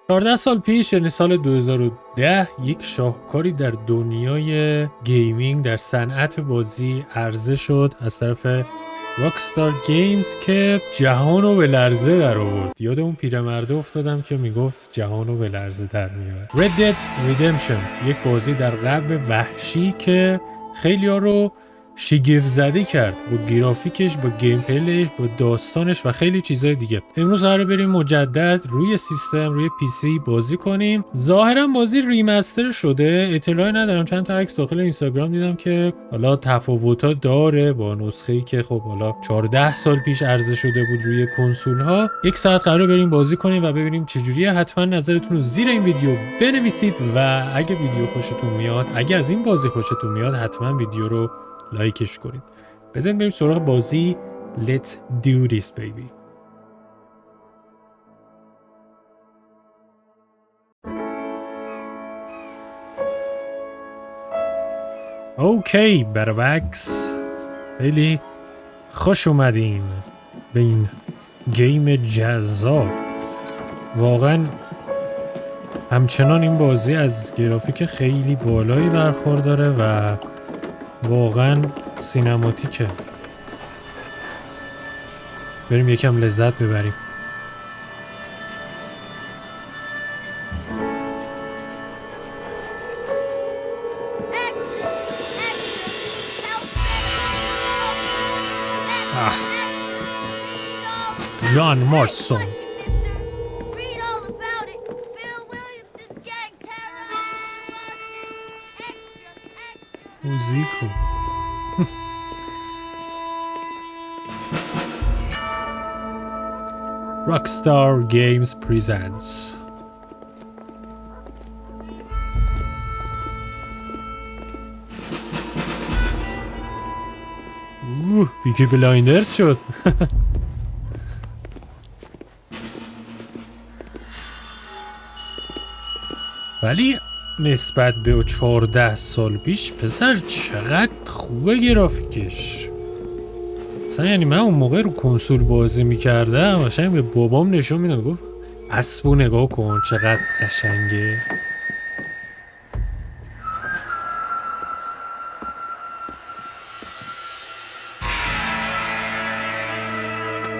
14 سال پیش یعنی سال 2010 یک شاهکاری در دنیای گیمینگ در صنعت بازی عرضه شد از طرف راکستار گیمز که جهانو به لرزه در آورد. یاد اون پیرمرده افتادم که میگفت جهانو به لرزه در میاره. ردمپشن یک بازی در غرب وحشی که خیلی‌ها رو شگفت زده کرد با گرافیکش، با گیمپلیش، با داستانش و خیلی چیزای دیگه. امروز قراره بریم مجدد روی سیستم، روی پی سی بازی کنیم. ظاهرا بازی ریمستر شده، اطلاعی ندارم. چند تا عکس داخل اینستاگرام دیدم که حالا تفاوت‌ها داره با نسخه‌ای که خب حالا 14 سال پیش عرضه شده بود روی کنسول‌ها. یک ساعت قراره بریم بازی کنیم و ببینیم چجوریه. حتما نظرتون رو زیر این ویدیو بنویسید و اگه ویدیو خوشتون میاد، اگه از این بازی خوشتون میاد، حتما ویدیو رو لایکش کنید. بزنید بریم سراغ بازی. Let's do this baby. اوکی برابکس، خیلی خوش اومدین به این گیم جذاب. واقعا همچنان این بازی از گرافیک خیلی بالایی برخورداره و واقعا سینماتیکه. بریم یکم لذت ببریم. جان مارسون موزیکو Rockstar Games presents پیکی بلایندرز شد. ولی نسبت به 14 سال پیش پسر چقدر خوبه گرافیکش. مثلا یعنی من اون موقع رو کنسول بازی میکردم قشنگ به بابام نشون میدم، گفت اسبو نگاه کن چقدر قشنگه.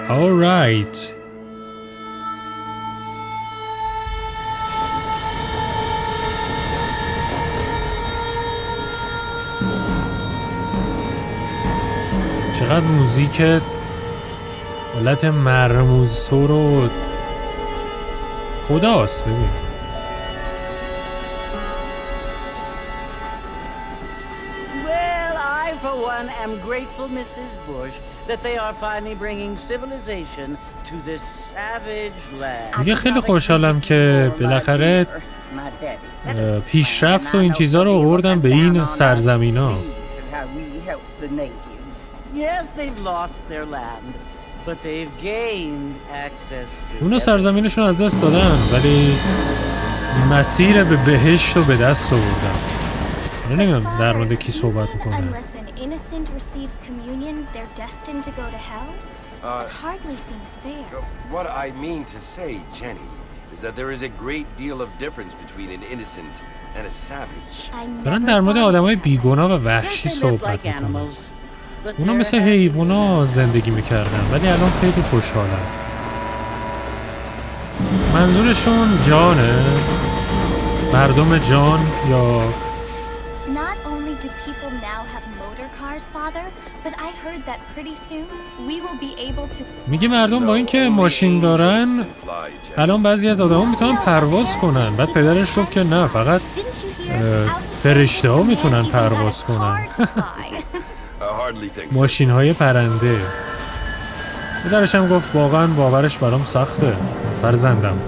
alright. چقدر موزیک حالت مرموزطور و خداست. ببین Well, I for one am grateful, Mrs. Bush, that they are finally bringing civilization to this savage land. دیگه خیلی خوشحالم که بالاخره پیشرفت و این چیزا رو آوردن به این سرزمینا. Yes, they've lost their land, but they've gained access to. اونا سرزمینشون از دست دادن ولی مسیر به بهشت رو به دست آوردن. نمیدونم در مورد کی صحبت میکنه. What I mean to say, Jenny, is that there is a great deal of difference between an innocent and a savage. دارن در مورد آدمای بیگناه و وحشی صحبت میکنن. اونا مثل حیوونا زندگی میکردن ولی الان خیلی خوشحالن. منظورشون جانه؟ مردم جان یا میگه مردم با اینکه ماشین دارن الان بعضی از آدما میتونن پرواز کنن. بعد پدرش گفت که نه، فقط فرشته ها میتونن پرواز کنن. ماشین های پرنده. پدرش هم گفت واقعا باورش برام سخته فرزندم.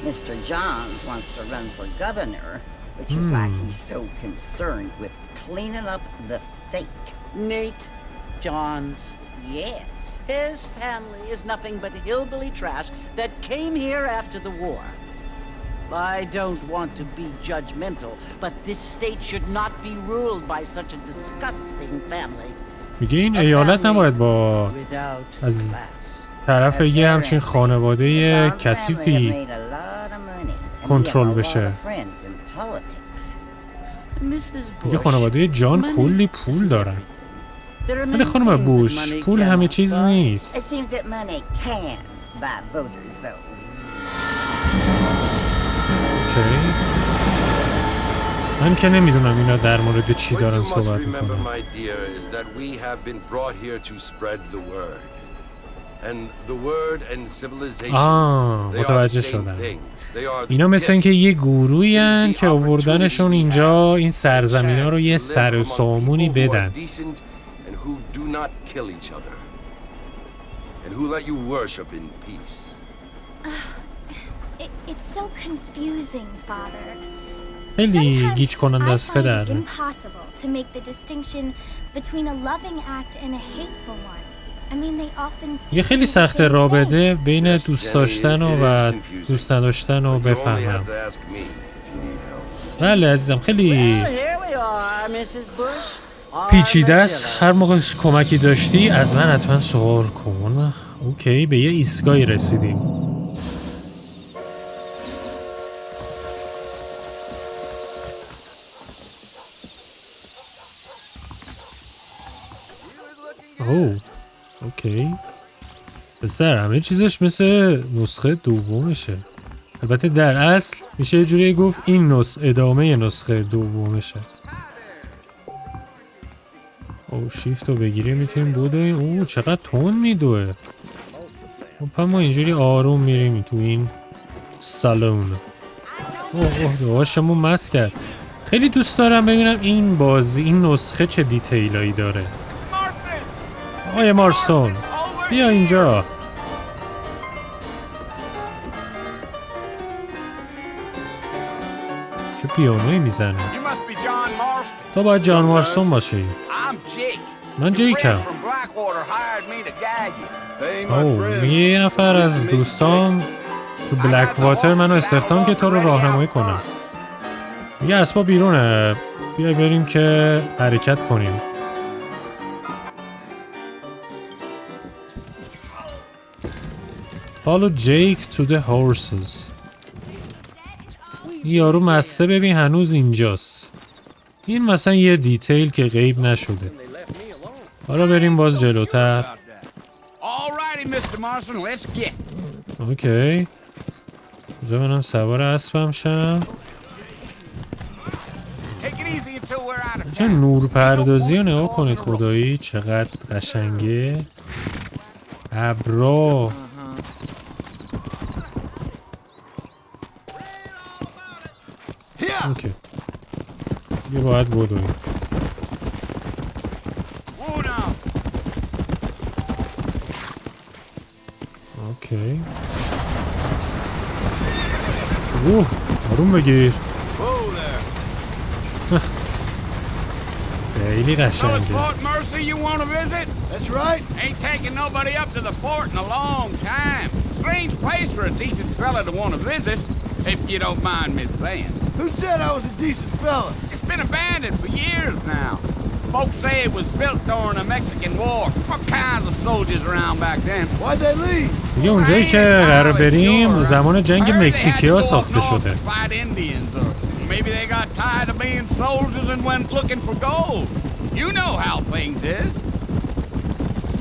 Mr. Johns wants to run for governor, which is why he's so concerned with cleaning up the state. Nate Johns. Yes. His family is nothing but hillbilly trash that came here after the war. I don't want to be judgmental, but this state should not be ruled by such a disgusting family. میگه این ایالت نباید با از طرف یه همچین خانواده کثیفی کنترل بشه. یه خانواده جان کلی پول دارن. ولی خانم بوش، پول همه چیز نیست. اوکی. من که نمیدونم اینا در مورد چی دارن صحبت میکنن. متوجه شدم. اینا مثل اینکه یه گروهی هن که آوردنشون اینجا این سرزمین ها رو یه سر و سامونی بدن. خیلی گیج کننده است پدر. یه خیلی سخت رابطه بین دوست داشتن و دوست نداشتن رو بفهمم. بله عزیزم، خیلی پیچیده است. هر موقع کمکی داشتی از من حتما سوال کن. اوکی، به یه ایستگاهی رسیدیم. اوه اوکی. پسر همه چیزش مثل نسخه دومشه. البته در اصل میشه یه جوری گفت این ادامه نسخه دومشه. او شیفت رو بگیریم میتونیم بودویم. اوه چقدر تون میدوه. خب ما اینجوری آروم میریم تو این سالون. اوه دوهاشمون مست کرد. خیلی دوست دارم ببینم این بازی، این نسخه چه دیتیلایی داره. آقای مارستون بیا اینجا. چه پیانویی میزنه. تو باید جان مارستون باشی. من جیکم. اوه یه نفر از دوستان تو بلک واتر منو استخدام که تو رو راهنمایی کنم. یه اسباب بیرونه، بیای بریم که حرکت کنیم. Follow Jake to the horses. یارو مسته، ببین هنوز اینجاست. این مثلا یه دیتیل که غیب نشده. حالا بریم باز جلوتر. اوکی. بذار منم سوار اسبم شم. چه نور پردازی رو نگاه کنید خدایی، چقدر قشنگه. ابرا. اوکی. یه باید بودویم. اوکی. اوه آروم بگیر. خیلی قشنگه. That's right. Ain't taking nobody up to the fort in a long time. Strange place for a decent fella to want to visit, if you don't mind me saying. Who said I was a decent fella? It's been abandoned for years now. Folks say it was built during the Mexican War. What kinds of soldiers around back then? Why'd they leave? دیگه اونجایی که قرار بریم زمان جنگ مکزیکیا ساخته شده. Maybe they got tired of being soldiers and went looking for gold. You know how things is.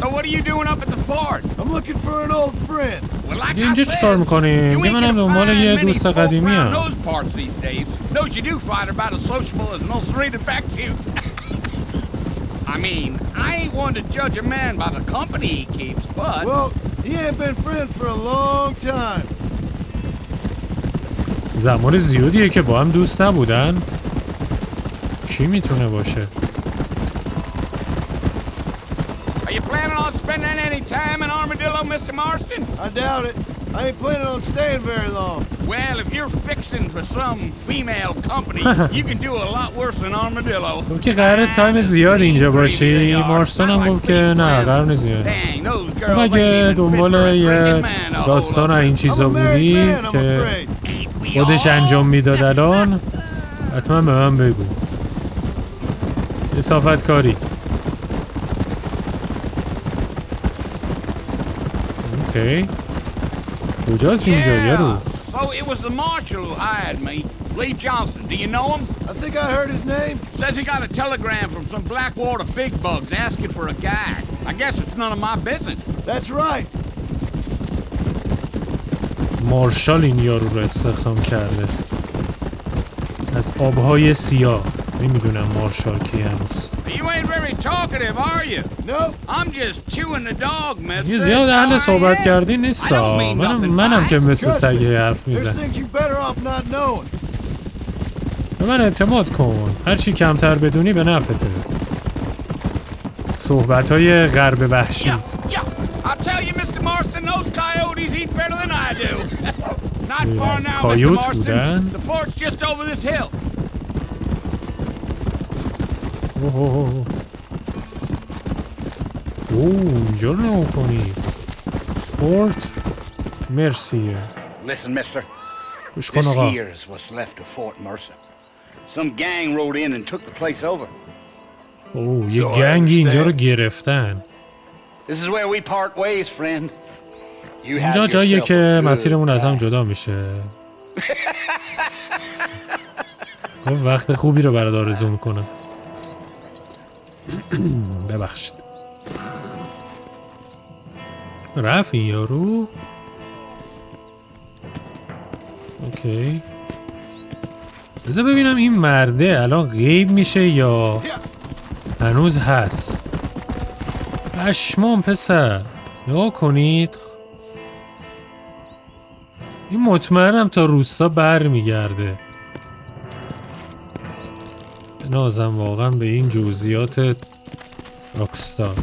So what are you doing up at the fort? I'm looking for an old friend. اینجا چیکار میکنیم؟ یه منم دنبال یه دوست قدیمی ام. Those you do find are about as sociable as most reading back to you. I mean, I ain't one to judge a man by the company he keeps, but... Well, he ain't been friends for a long time. زمان زیادیه که با هم دوست نبودن. کی میتونه باشه؟ Are you planning on spending any time in Armadillo, Mr. Marston? I doubt it. I ain't planning on staying very long. Well, if you're fixing for some female company, you can do a lot worse than Armadillo. تو که قراره تایم زیاد اینجا باشی. مارستون هم گفت که نه قرار نیست زیاد. اگه دنبال یه داستان این چیزا بودی که خودش انجام میداد الان حتما به من بگو. اصافت کاری. اوکی کجاست اینجا یارو؟ So it was the marshal who hired me, Lee Johnson. Do you know him? I think I heard his name. Says he got a telegram from some Blackwater big bugs asking for a guide. I guess it's none of my business. That's right. مارشال این یارو رو استخدام کرده از آبهای سیاه. نمیدونم مارشال کی هنوز. You ain't very talkative, are you? No. I'm just chewing the dog, mister. یه زیاد اهل صحبت کردی نیستا. منم که مثل سگه حرف میزن. به من اعتماد کن. هرچی کمتر بدونی به نفته. صحبت‌های غرب وحشی. I'll tell you, Mr. Marston, those coyotes eat better than I do. Not far now, Mr. کایوت Marston. بودن؟ The fort's just over this hill. اوه اینجا رو نمو کنی فورت مرسی Listen, mister. گوش کن This آقا here is what's left of Fort Mercer. Some gang rode in and took the place over. یه گنگی اینجا رو گرفتن This is where we part ways, friend. You have اینجا جاییه yourself که a good مسیرمون از هم time. جدا میشه وقت خوبی رو برات آرزو میکنم ببخشید رفت این یارو اوکی بذار ببینم این مرده الان غیب میشه یا هنوز هست پشمام پسر نگاه کنید این مطمئنم تا روستا بر میگرده نازم واقعا به این جزئیات راکستار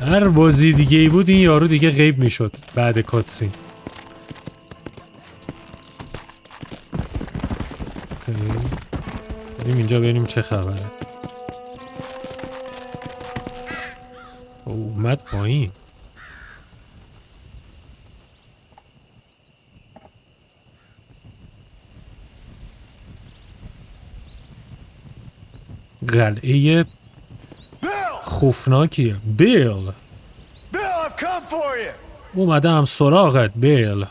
هر بازی دیگه ای بود این یارو دیگه غیب میشد بعد کاتسین بریم اینجا ببینیم چه خبره اومد پایین قلعه خوفناکیه بیل اومدم سراغت بیل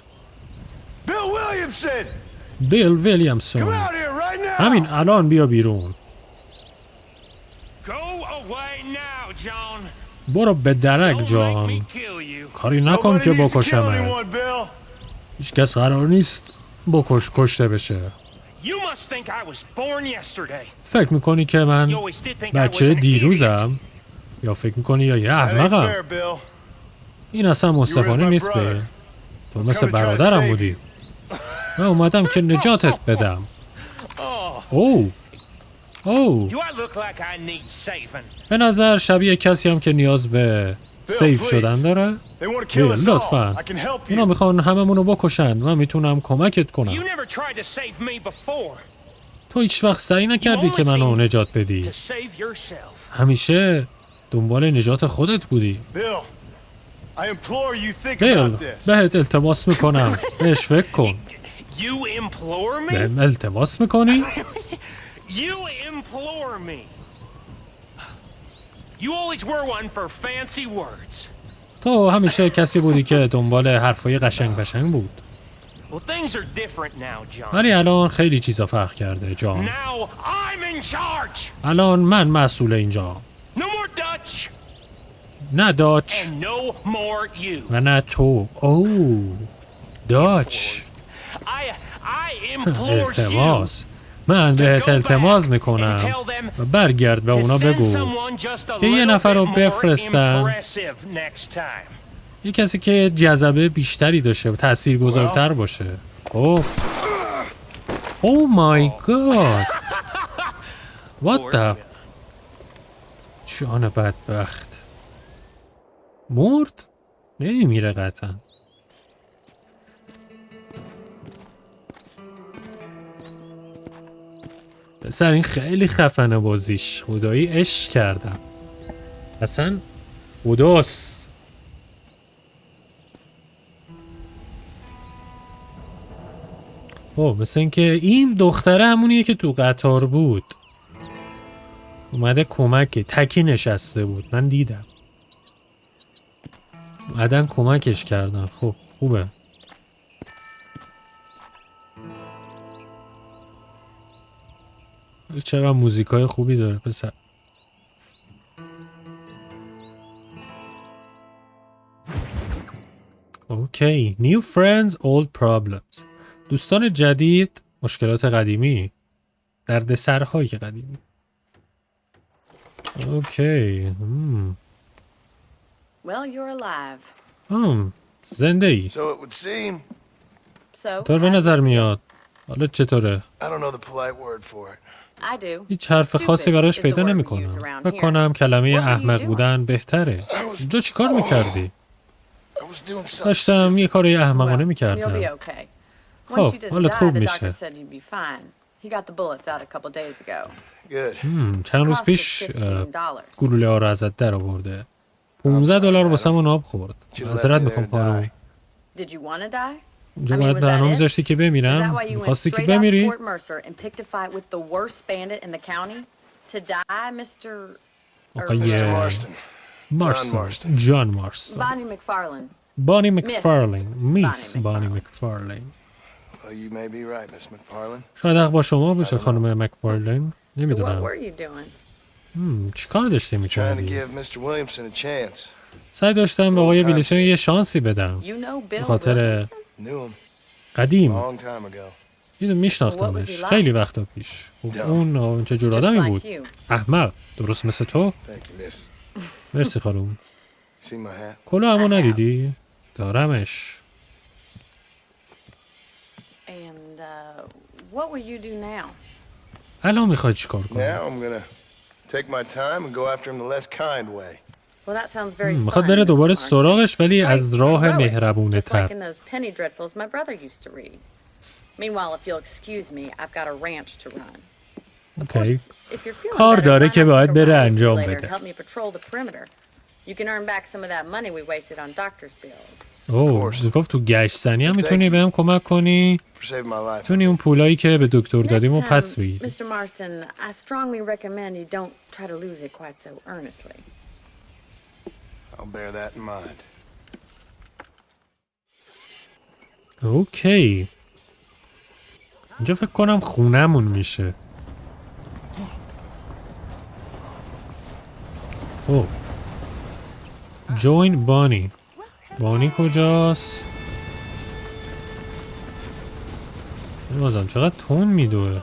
بیل ویلیامسون همین الان بیا بیرون برو به درک جان کاری نکن که بکشمه هیچ کس قرار نیست کشته بشه فکر میکنی که من بچه دیروزم یا فکر میکنی یا یه احمقم این اصلا مصطفانه نیست به تو مثل برادرم بودی من اومدم که نجاتت بدم اوه به نظر شبیه کسی هم که نیاز به سیف شدن داره بیل لطفا اونا میخوان هممونو بکشن من میتونم کمکت کنم تو هیچ وقت سعی نکردی که منو نجات بدی همیشه دنبال نجات خودت بودی بیل بهت التماس میکنم بهش فکر کن بهم التماس میکنی؟ تو همیشه کسی بودی که دنبال حرفای قشنگ بشنگ بود ولی الان خیلی چیزا فرق کرده جان الان من مسئول اینجا نه داچ و نه تو داچ التماس من بهت التماس میکنم و برگرد به اونا بگو که یه نفر رو بفرستن یه کسی که جذبه بیشتری داشته و تاثیرگذارتر باشه او مای گاد what the جان بدبخت مرد؟ نمیمیره قطعا پسر این خیلی خفنه بازیش خدایی عشق کردم اصلا خداست مثل اینکه این دختره همونیه که تو قطار بود اومده کمک تکی نشسته بود من دیدم بعدن کمکش کردن. خب خوبه. چقدر موزیکای خوبی داره پسر. اوکی. New friends, old problems. دوستان جدید، مشکلات قدیمی. دردسرهای قدیمی. اوکی. Well, you're alive. زنده ای. So it would seem. So. طور به نظر میاد. حالا چطوره؟ I don't know the polite word for it. I do. هیچ حرف خاصی براش پیدا نمی کنم. فکر کنم کلمه احمق بودن بهتره. اینجا چی کار میکردی؟ داشتم یه کاری احمقانه میکردم. خب حالت خوب میشه. چند روز پیش گلوله ها رو ازت در آورده. $15 واسمون آب خورد. معذرت میخوام پارو. اونجا باید برنامه میذاشتی که بمیرم؟ میخواستی که بمیری؟ آقای مارسل، جان مارسل، بانی مکفارلین، میس بانی مکفارلین. شاید حق با شما باشه خانم مکفارلین. نمیدونم. چی کار داشتی میکردی؟ سعی داشتم به آقای ویلیسون یه شانسی بدم. به خاطر قدیم اینو میشناختمش خیلی وقتا پیش. اون چه جور آدمی بود؟ احمق، درست مثل تو؟ مرسی خانوم. کلاه همو ندیدی؟ دارمش. الان میخوای چی کار کنی؟ میخواد بره دوباره سراغش ولی از راه مهربونه تر. اوکی. کار داره که باید بره انجام بده. گفت تو گشت زنی هم میتونی بهم کمک کنی. میتونی اون پولایی که به دکتر دادیم و پس بگیری. اوکی. اینجا فکر کنم خونمون میشه. اوه. جوین بانی. بانی کجاست؟ بازم چقدر تون میدوه.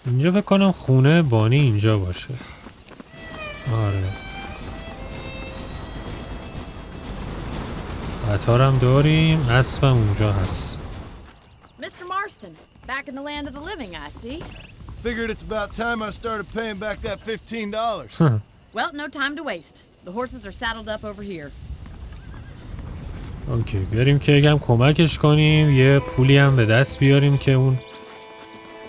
اینجا فکر کنم خونه بانی اینجا باشه. آره. قطارم داریم. اسبم اونجا هست. Mr. Marston, back in the land of the living, I see. Figured it's about time I started paying back that $15. Well, no time to waste. The horses are saddled up over here. اوکی، بیاریم که یکم کمکش کنیم. یه پولی هم به دست بیاریم که اون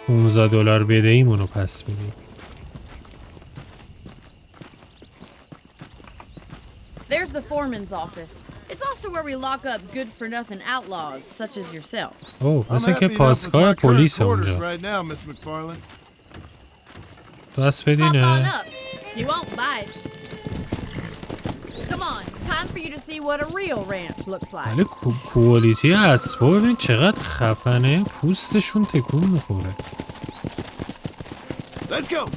$15 بدهیمون رو پس بدیم. There's the foreman's office. It's also where we lock up good-for-nothing outlaws such as yourself. مثل که پاسگاه پلیس اونجا. دست بدینه. You won't bite. Come on, time for you to see what a real ranch looks like. ولی کوالیتی اسبا ببین چقدر خفنه. پوستشون تکون میخوره. Let's go.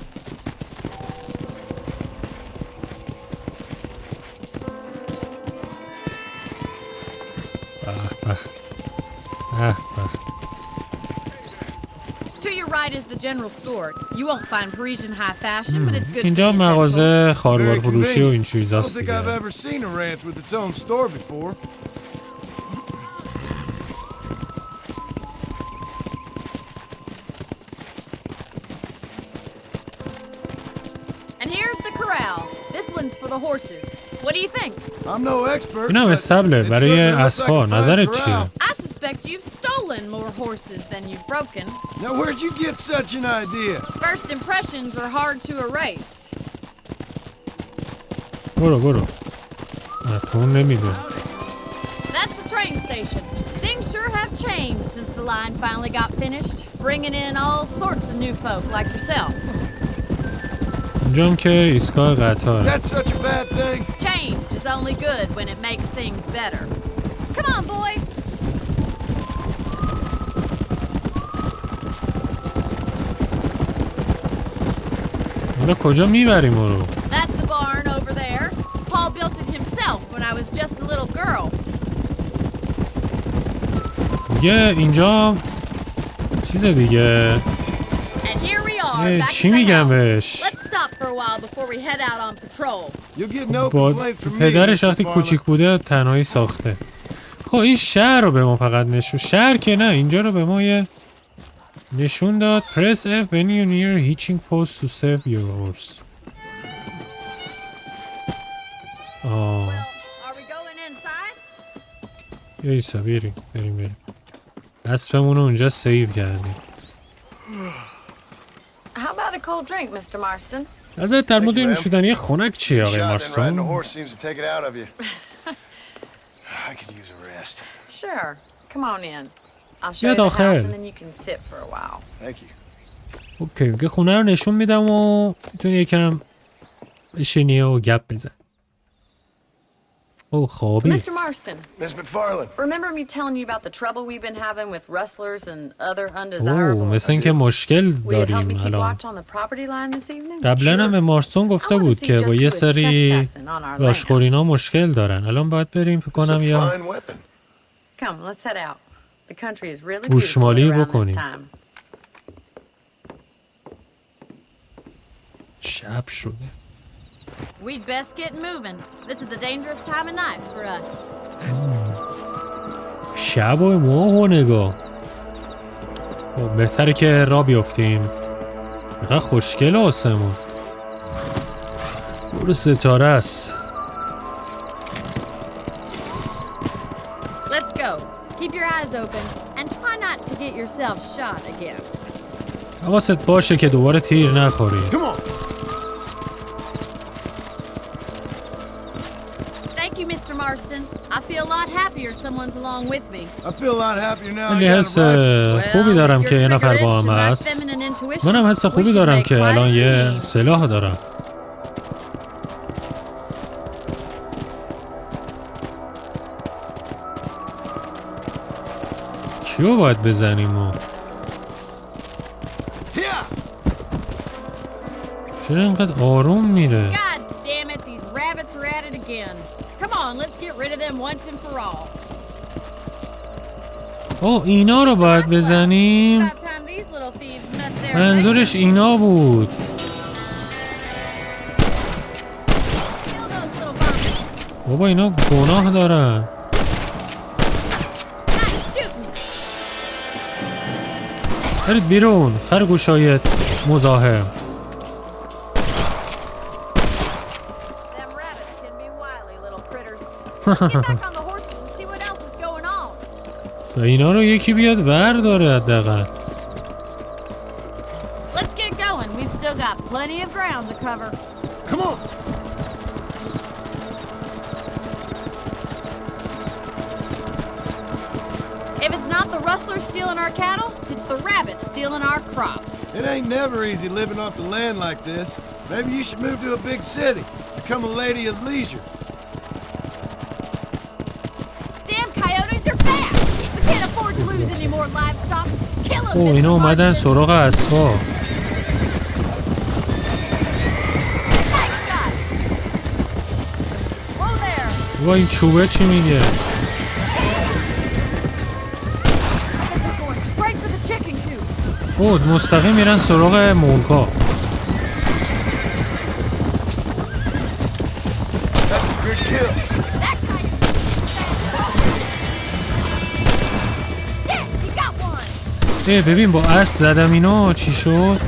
To your right is the general store. You won't find Parisian high fashion, but it's good for اینجا the مغازه خاروار فروشی و این چیزاست دیگه. And here's the corral. This one's for the horses. What do you think? I'm no expert. اینم استبله برای اسبا. نظرت چیه؟ I suspect you've stolen more horses than you've broken. Now where'd you get such an idea? First impressions are hard to erase. برو. تو نمیده. That's the train station. Things sure have changed since the line finally got finished, bringing in all sorts of new folk like yourself. اینجام که ایستگاه قطاره. That's such a bad thing. Change is only good when it makes things better. Come on, boy. حالا کجا میبریم اون رو؟ That's the barn over there. Paul built it himself when I was just a little girl. دیگه اینجا چیز دیگه. And here we are back چی at the میگم house. بهش؟ Let's stop for a while before we head out on patrol. You'll get no با complaint from me. پدرش Mr. وقتی Farmer. کوچیک بوده تنهایی ساخته. خب این شهر رو به ما فقط نشون. شهر که نه، اینجا رو به ما یه نشون داد. Press F when you're near hitching post to save your horse. Well, are we going inside? یا ایسا بریم اسبمون رو اونجا سیو کردیم. How about a cold drink, Mr. Marston? ازت در مورد این نوشیدنی خنک چیه آقای Shot and riding a مارستون؟ horse seems to take it out of you. I could use a rest. Sure. Come on in. I'll show بیا you the house داخل. and then you can sit for a while. Thank you. اوکی که خونه رو نشون میدم و میتونی یکم بشینی و گپ بزن. او خوابی. Mr. Marston, Miss McFarland. remember me telling you about the trouble we've been having with rustlers and other او undesirables? مثل اینکه مشکل Will you help me داریم keep الان. watch on the property line this evening? قبلا هم به مارستون گفته بود که با یه سری لاشخورینا مشکل دارن. الان باید بریم فکر کنم یا Fine weapon. Come, let's head out. The country is really beautiful گوشمالی around this بکنیم. time. شب شده. We'd best get moving. This is a dangerous time of night for us. شب و ماه و نگاه. بهتره که را بیافتیم. اینقدر خوشگل آسمون. برو ستاره است. Let's go. Keep your eyes open and try not to get yourself shot again. حواست باشه که دوباره تیر نخوری. Come on. Thank you, Mr. Marston. I feel a lot happier someone's along with me. I feel a lot happier now. I خیلی got a حس rifle. خوبی دارم with که your یه نفر trigger با itch هم and that هست. feminine intuition, منم حس we خوبی should دارم make که quite الان a یه team. سلاح دارم. کیو باید بزنیم ما؟ چرا اینقدر آروم میره؟ God damn it, these rabbits are at it again. Come on, let's get rid of them once and for all. اینا رو باید بزنیم. About time these little thieves met their منظورش اینا بود. Kill those little vermin. بابا اینا گناه دارن. Nice shooting. برید بیرون خرگوشای مزاحم. Them rabbits can be wily little critters. Let's get back on the horses and see what else is going on. اینا رو یکی بیاد برداره حداقل. Let's get going. We've still got plenty of ground to cover. Come on. If it's not the rustlers stealing our cattle, it's the rabbits stealing our crops. It ain't never easy living off the land like this. Maybe you should move to a big city. Become a lady of leisure. Damn coyotes are back! We can't afford to lose any more livestock. Kill them, اینا اومدن Marston. سراغ اسبا. Nice shot. Whoa there. با این چوبه چی میگه؟ I guess we're going straight for the chicken coop. مستقیم میرن سراغ مرغا. That's a good kill. That coyote. Yes, you got one. ببین با اسب زدم اینو چی شد؟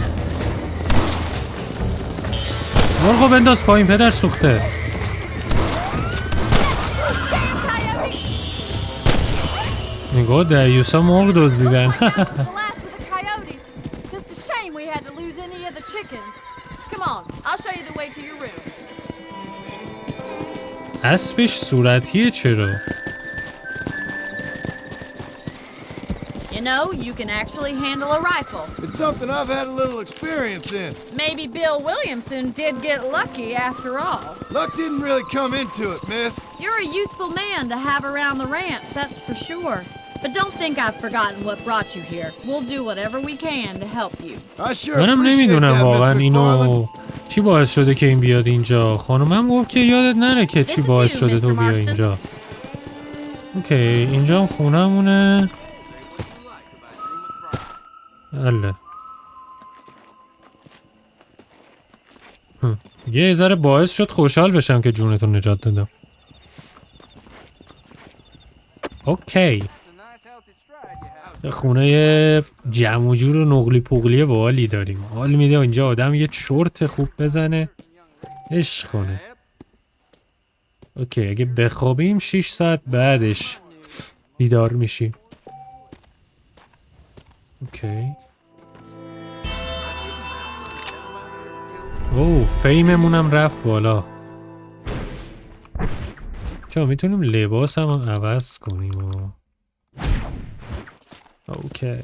مرغا بنداز پایین پدر سوخته. Damn coyote. نگاه دریوسا مرغ دزدیدن. The last of the coyotes. Just a shame we had to lose any of the chickens. Come on, I'll show you the way to your room. اسبش صورتیه چرا؟ You know, you can actually handle a rifle. It's something I've had a little experience in. Maybe Bill Williamson did get lucky after all. Luck didn't really come into it, miss. You're a useful man to have around the ranch, that's for sure. But don't think I've forgotten what brought you here. We'll do whatever we can to help you. I sure منم appreciate نمیدونم that, واقعا Mr. اینو McFarland. چی باعث شده که این بیاد اینجا. خانومم گفت که یادت نره که چی باعث شده تو بیا اینجا. اوکی اینجا هم خونمونه. بله یه ذره باعث شد خوشحال بشم که جونتو نجات دادم. اوکی خونه جمع و جور و نقلی پغلی باحالی داریم. حال میده اینجا آدم یه چرت خوب بزنه عشق کنه. اوکی اگه بخوابیم 6 ساعت بعدش بیدار میشیم. اوکی اوه فیممونم رفت بالا. چرا میتونیم لباس هم عوض کنیم و اوکی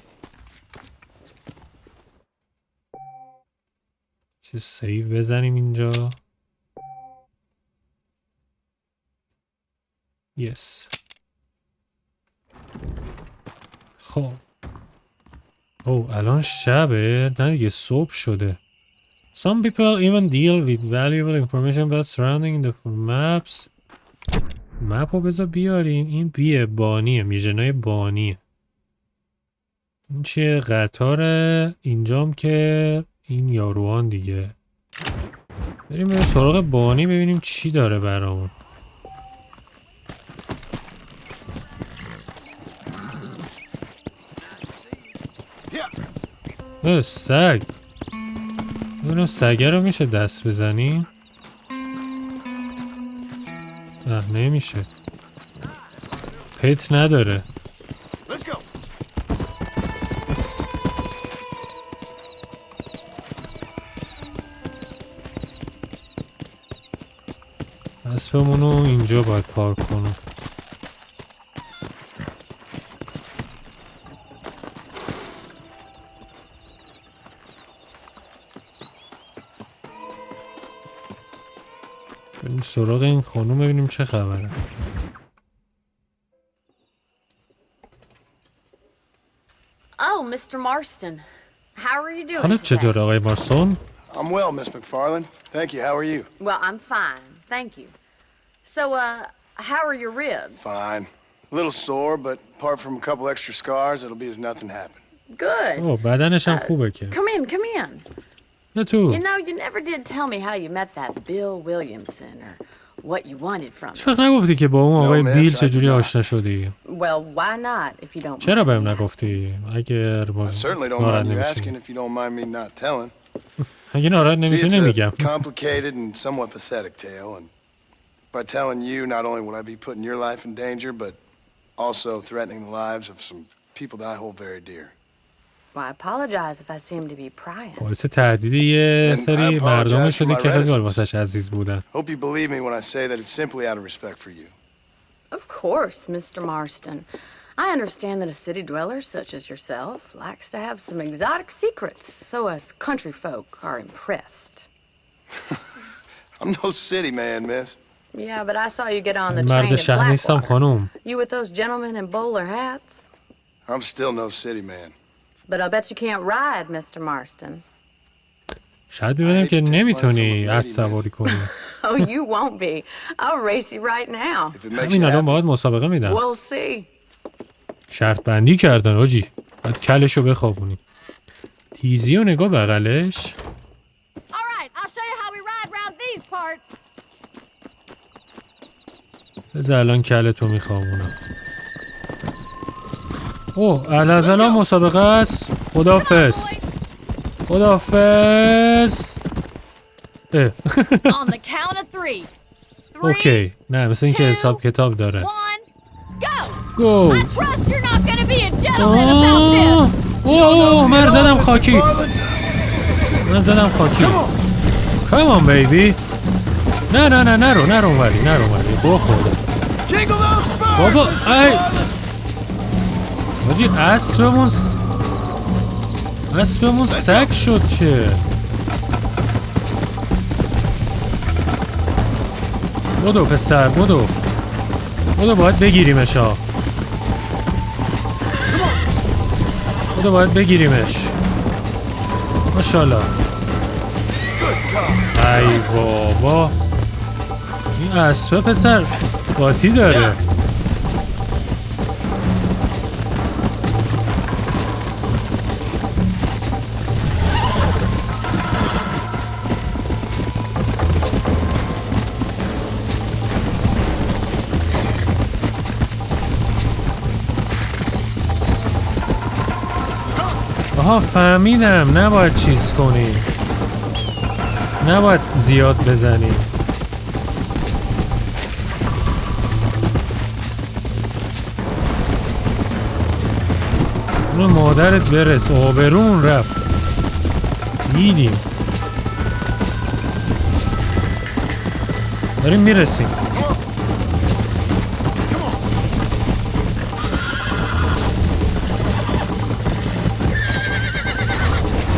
چه سیو بزنیم اینجا. یس خب اوه الان شبه نه دیگه صبح شده. Some people even deal with valuable information about surrounding the maps. مپ رو بذار بیاریم. این بیه بانیه میژنای بانیه. این چیه قطاره اینجام که این یاروان دیگه. بریم به سراغ بانی ببینیم چی داره برامون. سگ ببینم سگه رو میشه دست بزنی؟ نه نمیشه پت نداره. اسبمونو اینجا باید پارک کنم. بریم سراغ این خانوم ببینیم چه خبره. Oh, Mr. Marston. How are you doing حالا today? چطور آقای مارسون؟ I'm well, Miss McFarland. Thank you. How are you? Well, I'm fine. Thank you. So, how are your ribs? Fine. A little sore, but apart from a couple extra scars, it'll be as nothing happened. Good. اوه بدنش هم خوبه که. Come in. نه تو. You know, you never did tell me how you met that Bill Williamson or what you wanted from him. چرا نگفتی که با اون آقای بیل چجوری آشنا شدی؟ Well, why not if you don't? چرا بهم نگفتی؟ اگر با ناراحت نمیشی. اگه ناراحت نمیشی نمیگم. Complicated and somewhat pathetic tale, and by telling you, not only would I be putting your life in danger, but also threatening the lives of some people that I hold very dear. Well, I apologize if I seem to be prying. باعث تهدید یه سری مردم شده که خیلی واسش عزیز بودن. Hope you believe me when I say that it's simply out of respect for you. Of course, Mr. Marston. I understand that a city dweller such as yourself likes to have some exotic secrets, so us country folk are impressed. I'm no city man, miss. Yeah, but I saw you get on the train in Blackwater. You with those gentlemen in bowler hats? I'm still no city man. But I bet you can't ride, Mr. Marston. شاید ببینم که نمیتونی از سواری کنی. Oh, you won't be. I'll race you right now. همین الان باید مسابقه میدم. We'll see. شرط بندی کردن آجی. باید کلشو بخوابونی. تیزی و نگاه بغلش. All right, I'll show you how we ride round these parts. بذار الان کلتو میخوابونم. اوه الازلا مسابقه است. خداحافظ. On the count of 3. اوکی نه مثل اینکه حساب کتاب داره. 1 go. گو. I trust you're not going to be a gentleman about this. اوه من زدم خاکی. Come on baby. نه نرو ولی بخور. بابا ای حاجی اسبمون سگ شد که. بدو پسر بدو باید بگیریمش ها. باید بگیریمش. ماشاءالله. ای بابا این اسبه پسر قاطی داره. آها فهمیدم نباید چیز کنی، نباید زیاد بزنی. اونو مادرت برس، آبرون رفت. دیدیم داریم میرسیم.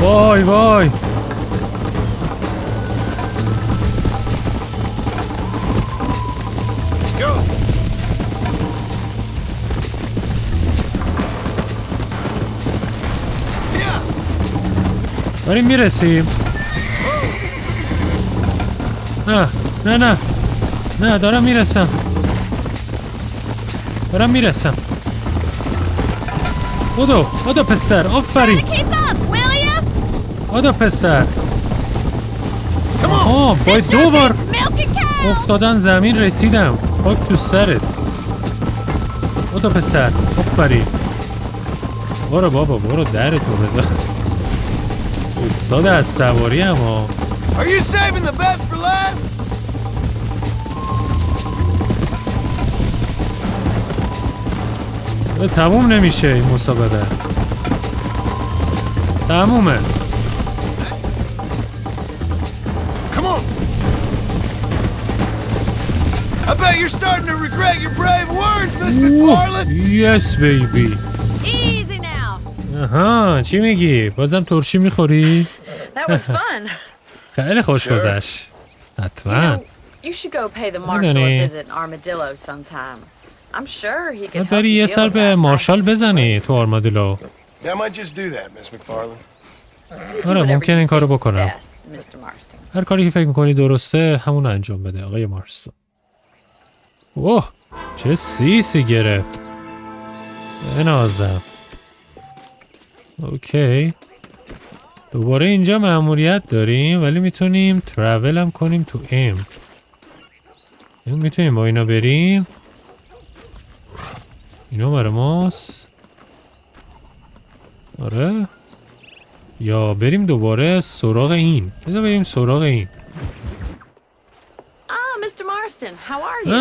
وای وای داریم میرسیم. نه دارم میرسم. بدو پسر آفرین. بدو پسر. آها باید 2 بار افتادن زمین رسیدم. خاک تو سرت. بدو پسر آفرین. برو بابا برو درتو بزن. استاد از سواری اما. Are you saving the best for last? تموم نمیشه این مسابقه. تمومه. Come on. I bet you're starting to regret your brave words, Miss McFarland. Yes baby. Easy now. آها چی میگی؟ بازم ترشی میخوری؟ That was fun. خیلی خوش گذشت. حتما. You should go pay the Marshal a visit in Armadillo sometime. I'm sure he could help بری یه سر به مارشال بزنی تو آرمادیلو. Yeah, I might just do that, Miss McFarland. آره ممکن این کارو بکنم. Mr. Marston. هر کاری که فکر میکنی درسته همون انجام بده آقای مارستون. اوه چه سیسی گرفت. بنازم. اوکی. دوباره اینجا مأموریت داریم ولی میتونیم ترافل هم کنیم تو ام. میتونیم با اینا بریم. اینا برای ماست. آره. یا بریم دوباره سراغ این. بذار بریم سراغ این. Mr. Marston, how are you?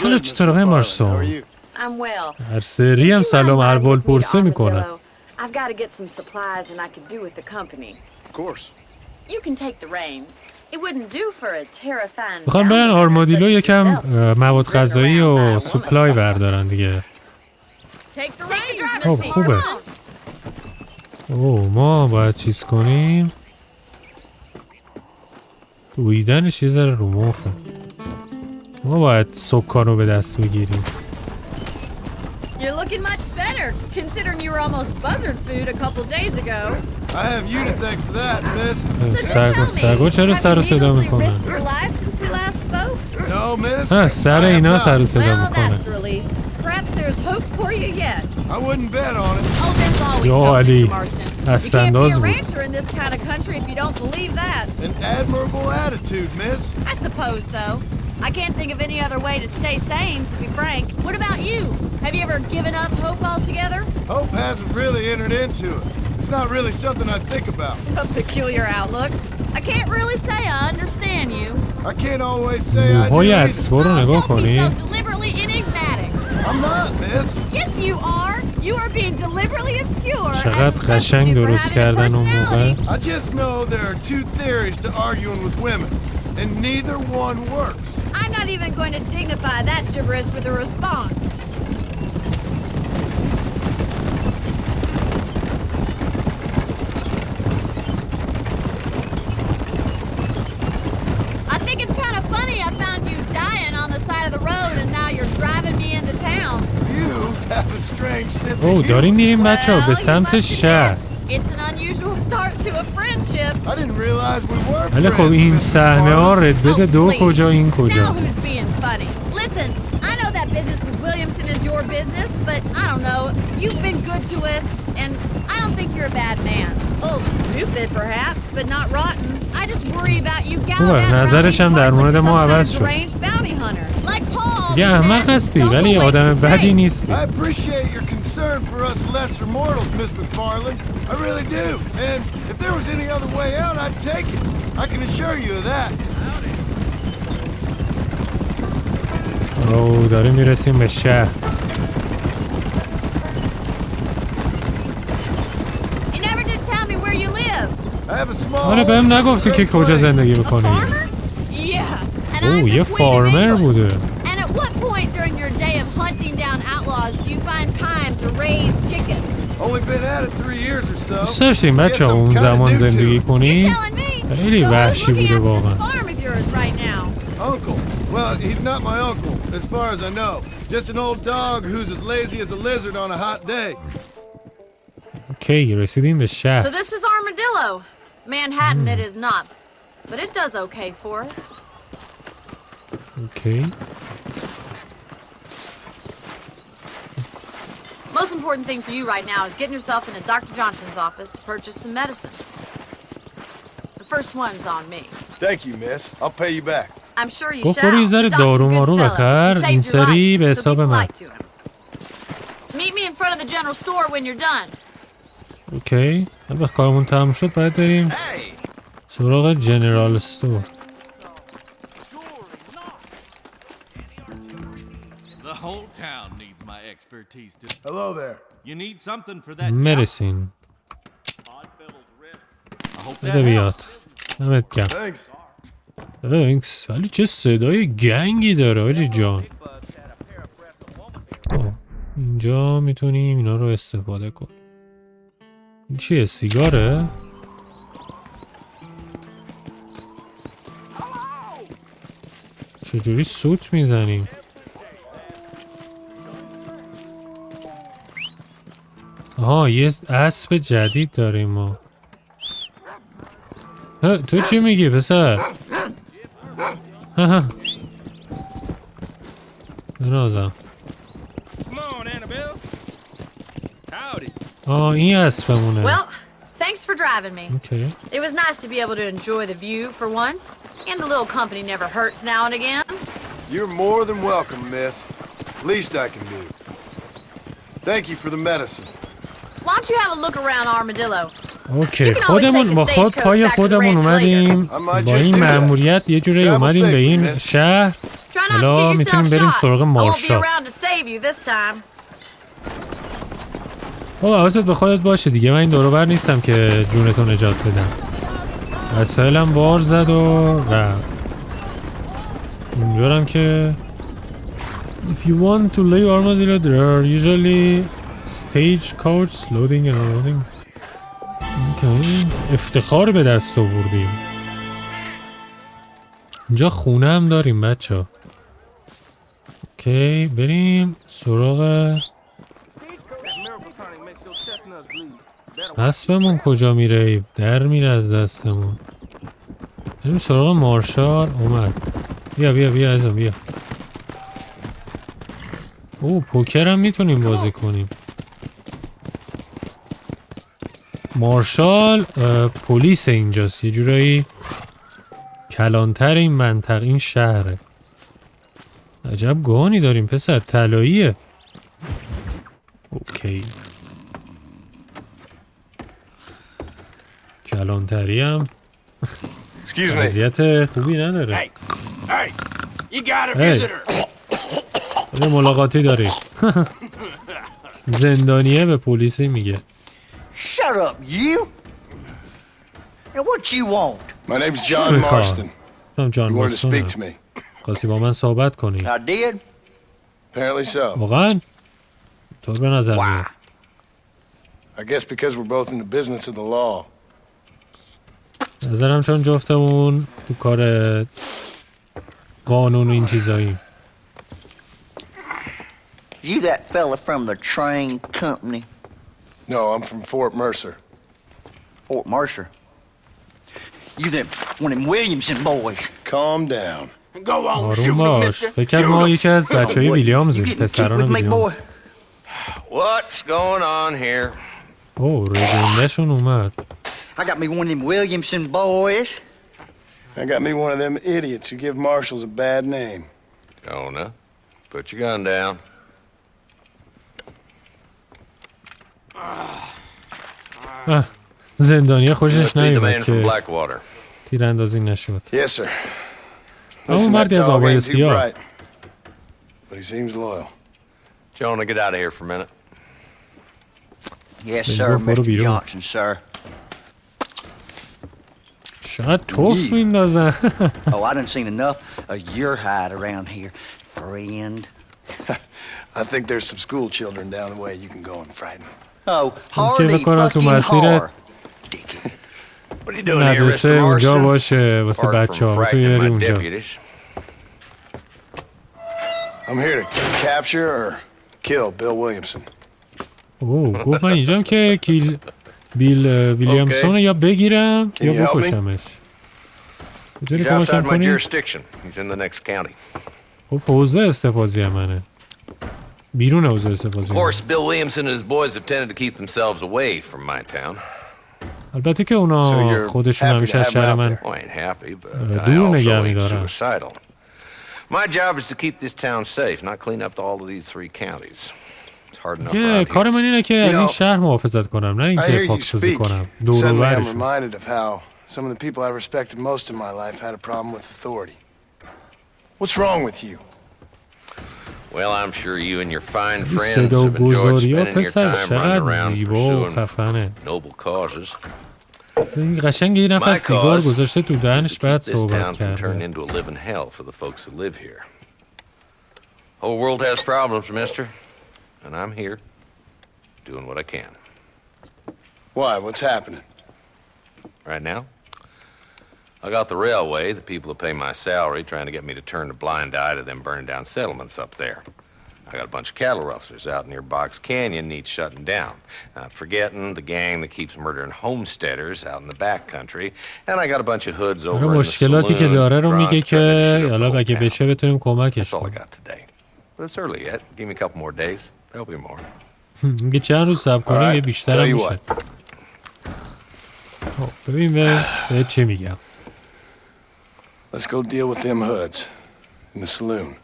حالا چطور آقای مارستون؟ I'm well. هر سری هم سلام احوال پرسه میکنه. I've got to get some supplies and I could do with the company. Of course. You can take the reins. It wouldn't do for a terrifying. میخوام برن آرمادیلو یکم مواد غذایی و سوپلای بردارن دیگه. خب خوبه. اوه ما باید چیز کنیم. دویدنش یه ذره رو مخه. ما باید سکان رو به دست بگیریم. You're looking much better, considering you were almost buzzard food a couple days ago. I have you to thank for that, miss. سگا چرا سر و صدا میکنن؟ No, miss. سر اینا سر و صدا میکنن. Perhaps there's hope for you yet. I wouldn't bet on it. Oh, there's always یا hope, علی Mr. Marston. You دستانداز can't be a بود. rancher in this kind of country if you don't believe that. An admirable attitude, miss. I suppose so. I can't think of any other way to stay sane, to be frank. What about you? Have you ever given up hope altogether? Hope hasn't really entered into it. It's not really something I think about. A peculiar outlook. I can't really say I understand you. I can't always say I do موهای either. اسبا رو نگاه Don't be کنی. so deliberately enigmatic. I'm not, miss. Yes, you are. You are being deliberately obscure. چقدر and قشنگ substitute for درست having کردن اون موقع. personality. I just know there are 2 theories to arguing with women, and neither one works. I'm not even going to dignify that gibberish with a response. have a strange sense او of داریم humor. میریم بچه ها به Well, you سمت must شهر. admit, it's an unusual start to a friendship. I didn't realize we were ولی خب friends, این Mr. صحنه ها Marlin. ردد دو please. کجا این Now کجا. who's being funny? Listen, I know that business with Williamson is your business, but I don't know. You've been good to us, and I don't think you're a bad man. A little stupid, perhaps, but not rotten. I just worry about you gallivanting around نظرش هم در these مورد parts ما like some عوض kind of شد. deranged bounty hunter. Like Paul, یه who احمق said, هستی "Don't ولی wait آدم to بدی say." نیستی. I appreciate your concern for us lesser mortals, Miss McFarland. I really do. And if there was any other way out, I'd take it. I can assure you of that. او داریم میرسیم به شهر. You never did tell me where you live. I have a small آره بهم نگفتی که کجا زندگی A میکنی. farmer? Yeah. And I'm او the یه queen of فارمر England. بوده. And at what point during your day of hunting down outlaws do you find time to raise chickens? Only been at it 3 years or so. دوست داشتیم بچه ها Guess I'm اون kinda زمان new to زندگی it. You're کنی. telling me? خیلی So who's وحشی looking بوده after واقعا. this farm of yours right now? Uncle. Well, he's not my uncle, as far as I know. Just an old dog who's as lazy as a lizard on a hot day. اوکی رسیدیم به So شهر. this is Armadillo. Manhattan it is not, but it does okay for us. اوکی. Most important thing for you right now is getting yourself into Dr. Johnson's office to purchase some medicine. The first one's on me. Thank you, miss. I'll pay you back. I'm sure you گفت shall. برو یه ذره The doc's a دارو good مارو fellow. بخر. He saved این your سری life, به so be حساب من. polite to him. Meet me in front of the general store when you're done. اوکی. وقتی کارمون تموم شد باید بریم سراغ جنرال استور. The whole town needs my expertise to... Hello there. You need something for that مرسین. I hope بده that بیاد. دمت گرم. Thanks. تhanks. ولی چه صدای گنگی داره آجی جان. اینجا میتونیم اینا رو استفاده کنیم. این چیه سیگاره؟ چجوری سوت میزنیم؟ آها یه اسب جدید داریم ما. تو چی میگی پسر؟ بنازم. Come on, Annabelle. Howdy. این اسبمونه. Well, thanks for driving me. Okay. It was nice to be able to enjoy the view for once, and a little company never hurts now and again. You're more than welcome, miss. Least I can do. Thank you for the medicine. Why don't you have a look around Armadillo? اوکی خودمون با خود پای خودمون اومدیم با این مأموریت یه جوری اومدیم به این شهر. Try not to حالا get میتونیم yourself بریم shot. سراغ I won't be مارشال. around to save you this time. حواست به خودت باشه دیگه، من این دور و بر نیستم که جونتو نجات بدم. وسایلم بار زد و رفت. اونجورم که If you want to leave Armadillo there are usually stage coach loading and unloading. اوکی افتخار به دست آوردیم. اینجا خونه هم داریم بچه ها. اوکی بریم سراغ اسبمون. کجا میره؟ در میره از دستمون. بریم سراغ مارشال. اومد. بیا بیا بیا ازم بیا. او پوکر هم میتونیم بازی کنیم. مارشال پلیس اینجاست، یه جورایی کلانتر این منطقه این شهره. عجب گانی داریم پسر، طلاییه. اوکی کلانتری هم وضعیت خوبی نداره. Hey, you got a Hey. یه ملاقاتی داریم. زندانیه به پلیسی میگه. Shut up, you! And what you want? My name's John Marston. جان You wanted to speak to مارستون. me. خواستی با من صحبت کنی. I did? Apparently so. واقعا؟ طور به نظر میاد. I guess because we're both in the business of the law. نظرم چون جفتمون تو کار قانون و این چیزایی. You that fella from the train company? No, I'm from Fort Mercer. Fort Mercer? You them one of them Williamson boys? Calm down. Go on, آروم shoot him, باش. mister. فکر ما یکی از بچهای ویلیامزیم. پسران ویلیامز. What's going on here? اوه ردندشون اومد. I got me one of them Williamson boys. I got me one of them idiots who give marshals a bad name. Jonah, put your gun down. زندانیا خوشش Be the نیومد man from که Blackwater. تیراندازی نشد. Yes, sir. اون Listen, that مردی از dog آبای ain't too سیاه. bright, but he seems loyal. Jonah, get out of here for a minute. Yes, Then sir, go for Mr. the Johnson, sir. شاید توف میندازن. Oh, I done seen enough of your hide around here, friend. I think there's some school children down the way you can go and frighten. Oh, که hardy بکنم تو fucking مسیرت har. Dickhead. What are you doing here, مدرسه Mr. اونجا Marston? باشه واسه Apart بچه ها. from تو یاری frightening my اونجا. deputies. I'm here to capture or kill Bill Williamson. اوه گفت من اینجام که بیل ویلیامسون یا بگیرم Can یا you help me? بکشمش. میتونی He's کمکم outside my کنی؟ jurisdiction. He's in the next county. خب حوزه استفاضی منه. بیرون حوزه Of استفاضی course, Bill Williamson and his boys have tended to keep themselves away from my town. البته که So اونا you're خودشون happy همیشه to از have شهر him out من there? I ain't happy, but I دور also نگه ain't می‌دارم. suicidal. My job is to keep this town safe, not clean up all of these three counties. It's hard enough که around کار here. من اینه که از این شهر محافظت کنم نه I hear اینکه you پاکسازی speak. کنم دور و Suddenly I'm برشون. reminded of how some of the people I respected most in my life had a problem with authority. What's wrong with you? Well, I'm sure you and your fine این friends صدا و have enjoyed گذاری ها spending your پسر time running چقدر around زیبا و pursuing خفنه. noble causes. این قشنگ یه نفر My سیگار cause گذاشته تو is to دهنش keep بعد this town صحبت from turning کرده. into a living hell for the folks who live here. Whole world has problems, mister, and I'm here doing what I can. Why? What's happening? Right now, I got the railway, the people who pay my salary, trying to get me to turn a blind eye to them burning down settlements up there. I got a bunch of cattle rustlers out near Box Canyon needs shutting down. Not forgetting the gang that keeps murdering homesteaders out in the back country. And I got a bunch of hoods over in the مشکلاتی که saloon, داره رو میگه drunk, trying to که shoot up حالا the whole اگه town. بشه بتونیم کمکش That's all I کنیم. got today. But it's early yet. Give me a couple more days. There'll be more. میگه چند روز صبر کنیم یه بیشتر هم Tell you میشه. ببین به چی میگم. Let's go deal with them hoods in the saloon.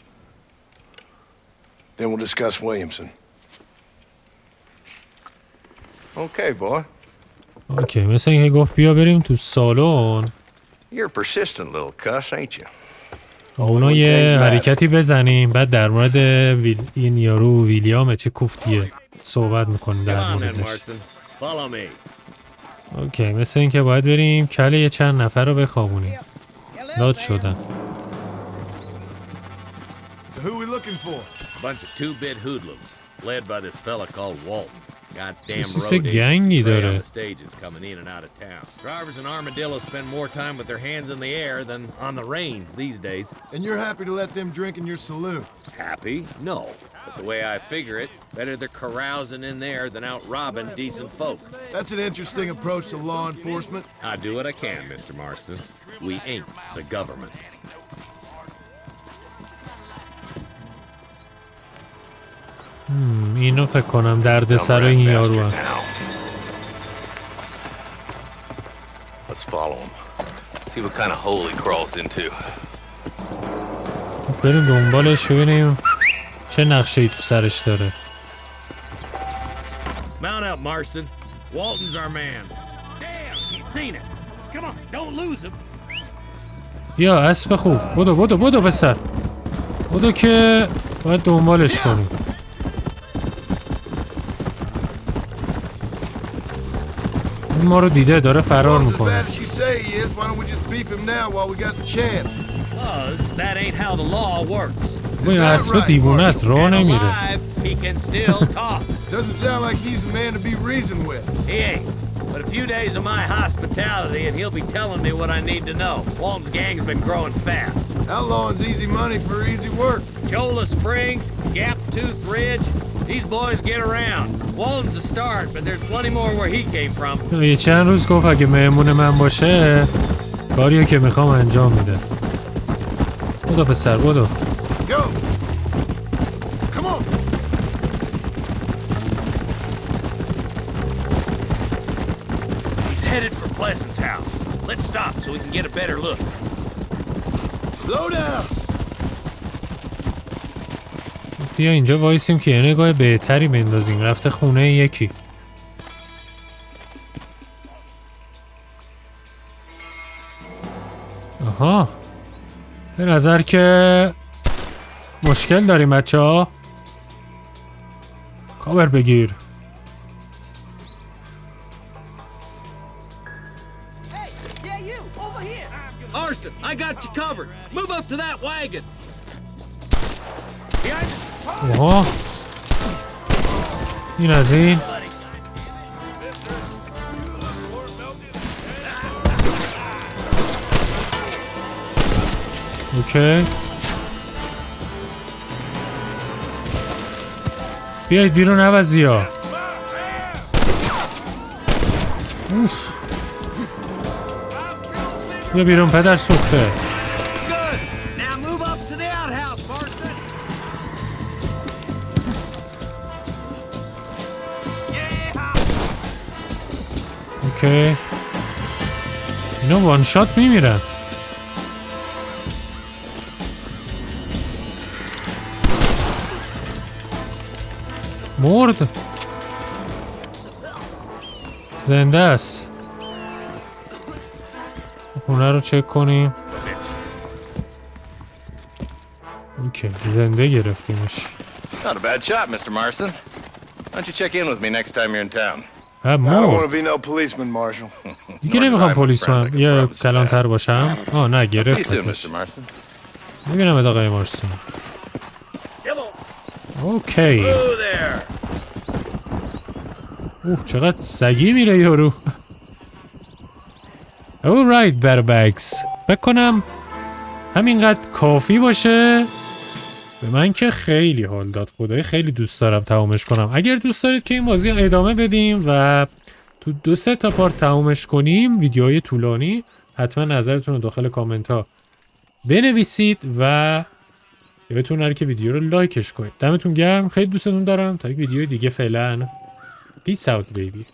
Then we'll discuss Williamson. Okay, boy. اوکی مثل اینکه گفت بیا بریم تو سالن. You're a persistent little cuss, ain't you? اونا یه حرکتی بزنیم بعد در مورد این یارو ویلیام چه کوفتیه صحبت میکنیم در موردش. اوکی مثل اینکه باید بریم کله یه چند نفر رو بخوابونیم. داد شدن. So who we looking for? A bunch of two-bit hoodlums, led by this fella called Walton. Goddamn This is road a agents gang that prey either. on the stages coming in and out of town. Drivers in Armadillo spend more time with their hands in the air than on the reins these days. And you're happy to let them drink in your saloon? Happy? No. But the way I figure it, better they're carousing in there than out robbing decent folk. That's an interesting approach to law enforcement. I do what I can, Mr. Marston. We ain't the government. اینو فکر کنم درد سر این یارو هم. Let's follow him. See what kind of hole he crawls into. بریم دنبالش ببینیم چه نقشه‌ای تو سرش داره. Mount up, Marston. Walton's our man. Damn, he's seen us. Come on, don't lose him. بیا اسب خوب. بدو پسر. بدو که باید دنبالش کنیم. این ما رو دیده داره فرار میکنه. این اسب دیوونه است راه نمیره. But a few days of my hospitality and he'll be telling me what I need to know. Walton's gang's been growing fast. Outlawing's easy money for easy work. Cholla Springs, Gap Tooth Ridge, these boys get around. Walton's a start, but there's plenty more where he came from. یه چند روز گفت اگه مهمون من باشه کاریو که میخوام انجام میده. بودو پسر بودو. Go. Come on. He's headed for Pleasant's house. Let's stop so we can get a better look. Slow down. بیا اینجا وایسیم که یه نگاه بهتری بندازیم. رفته خونه یکی. آها به نظر که مشکل داریم بچه ها. کاور بگیر. Marston, I got you covered. Move up to that wagon. آها این از این. اوکی بیایید بیرون عوضی ها. بیا بیرون پدر سوخته. اوکی اینا وان شات میمیرن. مرد زنده است. خونه رو چک کنیم. اوکی زنده گرفتیمش. Not a bad shot, Mr. Marston. Why don't you check in with me next time you're in town? I don't want to be no policeman, Marshal. دیگه نمیخوام پلیسمن یا کلانتر باشم. نه گرفتمش. میبینم ات آقای مارستون. اوکی چقدر سگی میره یارو. alright بربکس فکر کنم همینقدر کافی باشه. به من که خیلی حال داد. خدای خیلی دوست دارم تمامش کنم. اگر دوست دارید که این بازی ادامه بدیم و تو 2-3 تا پارت تمامش کنیم ویدیوهای طولانی حتما نظرتون رو داخل کامنت ها بنویسید و یادتون نره که ویدیو رو لایکش کنید. دمتون گرم. خیلی دوستتون دارم. تا یک ویدیو دیگه فعلا پیس اوت بیبی.